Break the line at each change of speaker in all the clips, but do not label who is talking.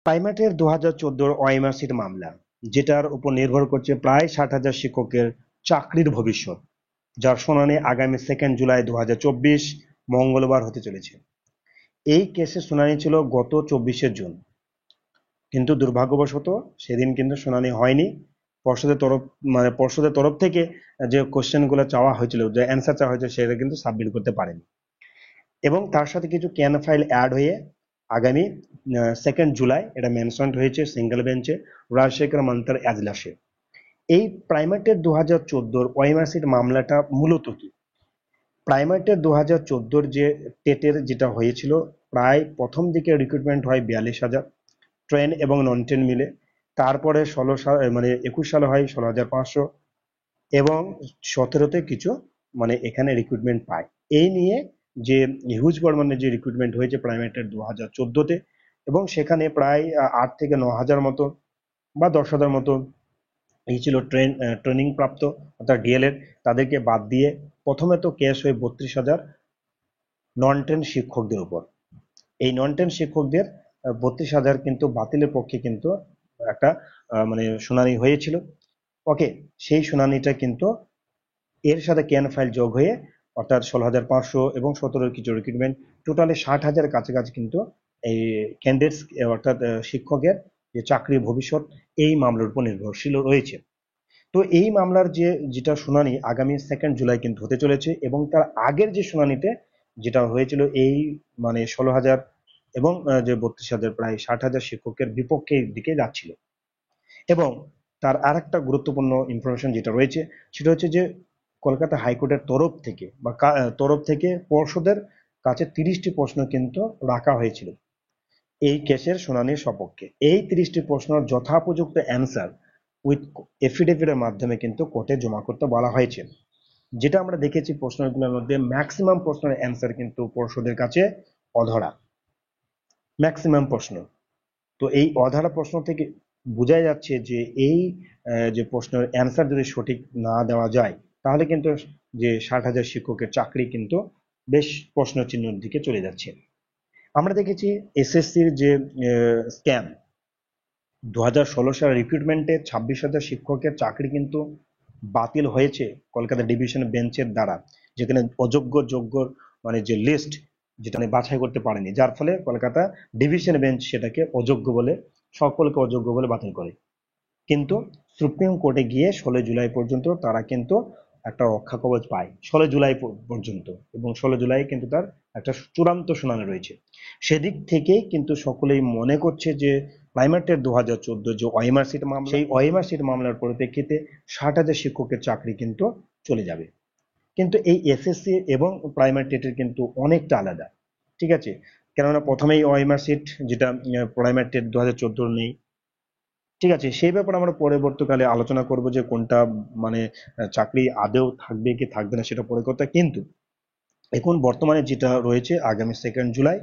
প্রাইমেটের 2014 OMR sheet মামলা, যেটার উপর নির্ভর করছে প্রায় 60,000 শিক্ষকের চাকরির ভবিষ্যৎ, যার শুনানি আগামী 2 জুলাই 2024 মঙ্গলবার হতে চলেছে। এই কেসের শুনানি ছিল গত 24 জুন, কিন্তু দুর্ভাগ্যবশত সেদিন কিন্তু শুনানি হয়নি। পর্ষদের তরফ থেকে যে কোশ্চেনগুলো চাওয়া হয়েছিল, যে অ্যান্সার চাওয়া হয়েছে, সেটা কিন্তু সাবমিট করতে পারেনি। এবং তার সাথে কিছু ক্যান ফাইল অ্যাড হয়ে আগামী 2 জুলাই এটা মেনশন হয়েছে সিঙ্গেল বেঞ্চে রাজশেখর মান্তার এজলাসে। এই প্রাইমেটের 2014 ওএমআর সিট মামলাটা মূলত কি? প্রাইমেটের 2014 যে টেটের যেটা হয়েছিল, প্রায় প্রথম দিকে রিক্রুটমেন্ট হয় 42,000 ট্রেন এবং নন ট্রেন মিলে। তারপরে 21 সালে হয় 16,500 এবং 17তে কিছু এখানে রিক্রুটমেন্ট পায়। এই নিয়ে যে হিউজ পরিমাণে যে রিক্রুটমেন্ট হয়েছে প্রাইমেটের 2014-তে, এবং সেখানে প্রায় 8 থেকে 9,000 মতো বা 10,000 মতো এই ছিল ট্রেনিং প্রাপ্ত অর্থাৎ ডিএলএড, তাদেরকে বাদ দিয়ে প্রথমে তো কেস হয় 32,000 নন ট্রেন শিক্ষকদের উপর। এই নন ট্রেন শিক্ষকদের 32,000 কিন্তু বাতিলের পক্ষে কিন্তু একটা শুনানি হয়েছিল। ওকে, সেই শুনানিটা কিন্তু এর সাথে ক্যান ফাইল যোগ হয়ে অর্থাৎ 16,500 এবং 17 কিছু রিক্রুটমেন্ট, টোটালি 60,000 কাছাকাছি কিন্তু এই ক্যান্ডিডেটস অর্থাৎ শিক্ষকের যে চাকরির ভবিষ্যৎ এই মামলার উপর নির্ভরশীল রয়েছে। তো এই মামলার যেটা শুনানি আগামী 2 জুলাই কিন্তু হতে চলেছে, এবং তার আগের যে শুনানিতে যেটা হয়েছিল এই 16,000 এবং যে 32,000 প্রায় 60,000 শিক্ষকের বিপক্ষে দিকে যাচ্ছিল। এবং তার আরেকটা গুরুত্বপূর্ণ ইনফরমেশন যেটা রয়েছে, সেটা হচ্ছে যে কলকাতা হাইকোর্টের তরফ থেকে পর্ষদের কাছে 30টি প্রশ্ন কিন্তু রাখা হয়েছিল এই কেসের শুনানির সপক্ষে। এই 30টি প্রশ্নের যথোপযুক্ত অ্যান্সার উইথ এফিডেভিটের মাধ্যমে কিন্তু কোর্টে জমা করতে বলা হয়েছে। যেটা আমরা দেখেছি প্রশ্নগুলোর মধ্যে ম্যাক্সিমাম প্রশ্নের অ্যান্সার কিন্তু পর্ষদের কাছে অধরা, ম্যাক্সিমাম প্রশ্ন। তো এই অধরা প্রশ্ন থেকে বোঝা যাচ্ছে যে এই যে প্রশ্নের অ্যান্সার যদি সঠিক না দেওয়া যায়, তাহলে কিন্তু যে 60,000 শিক্ষকের চাকরি কিন্তু বেশ প্রশ্ন চিহ্নের দিকে চলে যাচ্ছে। আমরা দেখেছি এসএসসির যে স্ক্যাম, 2016 সালের রিক্রুটমেন্টে 26,000 শিক্ষকের চাকরি কিন্তু বাতিল হয়েছে কলকাতা ডিভিশন বেঞ্চের দ্বারা, যেখানে অযোগ্য যোগ্যর যে লিস্ট, যেটা বাছাই করতে পারেনি, যার ফলে কলকাতা ডিভিশন বেঞ্চ সেটাকে অযোগ্য বলে, সকলকে অযোগ্য বলে বাতিল করে। কিন্তু সুপ্রিম কোর্টে গিয়ে 16 জুলাই পর্যন্ত তারা কিন্তু একটা রক্ষা কবচ পায়, 16 জুলাই পর্যন্ত, এবং 16 জুলাই কিন্তু তার একটা চূড়ান্ত শুনানি রয়েছে। সেদিক থেকেই কিন্তু সকলেই মনে করছে যে প্রাইমেটের 2014 যে ওএমআর সিট মামলা, সেই ওএমআর সিট মামলার পরিপ্রেক্ষিতে 60,000 শিক্ষকের চাকরি কিন্তু চলে যাবে। কিন্তু এই এসএসসি এবং প্রাইমারি টেটের কিন্তু অনেকটা আলাদা, ঠিক আছে? কেননা প্রথমেই ওএমআর সিট যেটা প্রাইমারি টেট 2014 নেই, ঠিক আছে? সেই ব্যাপারে আমরা পরবর্তীকালে আলোচনা করব যে কোনটা চাকরি আদৌ থাকবে কি থাকবে না সেটা পরে কথা। কিন্তু এখন বর্তমানে যেটা রয়েছে আগামী 2 জুলাই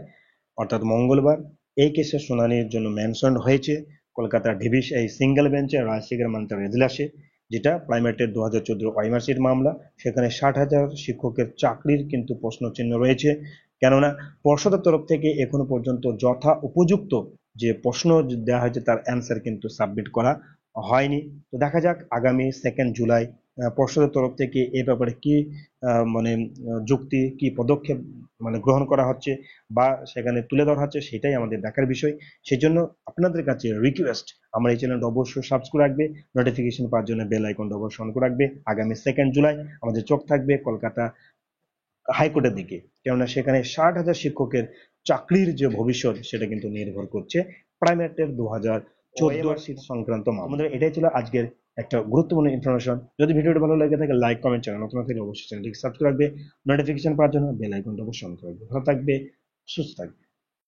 অর্থাৎ মঙ্গলবার এই কেসের শুনানির জন্য মেনশন হয়েছে কলকাতা ডিভিশন এই সিঙ্গেল বেঞ্চে রাজশেখর মান্তার এজলাসে, যেটা প্রাইমেটের 2014 ওএমআর সিট মামলা। সেখানে 60,000 শিক্ষকের চাকরির কিন্তু প্রশ্ন চিহ্ন রয়েছে, কেননা পর্ষদের তরফ থেকে এখনো পর্যন্ত যথা উপযুক্ত যে প্রশ্ন দেওয়া হয়েছে তার অ্যান্সার কিন্তু সাবমিট করা হয়নি। তো দেখা যাক আগামী 2 জুলাই পর্ষদের তরফ থেকে এই ব্যাপারে কি যুক্তি কি পদক্ষেপ গ্রহণ করা হচ্ছে বা সেখানে তুলে ধরা হচ্ছে, সেটাই আমাদের দেখার বিষয়। সেই জন্য আপনাদের কাছে রিকোয়েস্ট, আমার এই চ্যানেলটা অবশ্যই সাবস্ক্রাইব রাখবে, নোটিফিকেশন পাওয়ার জন্য বেল আইকনটা অবশ্যই অন করে রাখবে। আগামী 2 জুলাই আমাদের চোখ থাকবে কলকাতা হাইকোর্টের দিকে, কেননা সেখানে 60,000 শিক্ষকের চাকরির যে ভবিষ্যৎ সেটা কিন্তু নির্ভর করছে প্রাইমেটের 2014 সিট সংক্রান্ত মামলা। আমাদের এটাই ছিল আজকের একটা গুরুত্বপূর্ণ ইনফরমেশন। যদি ভিডিওটি ভালো লাগে থাকে লাইক কমেন্ট, চ্যানেল নতুন থাকলে অবশ্যই চ্যানেলটিকে সাবস্ক্রাইব রাখবে, নোটিফিকেশন পাওয়ার জন্য বেল আইকনটা অবশ্যই অন করে রাখবে। ভালো থাকবে, সুস্থ থাকবে।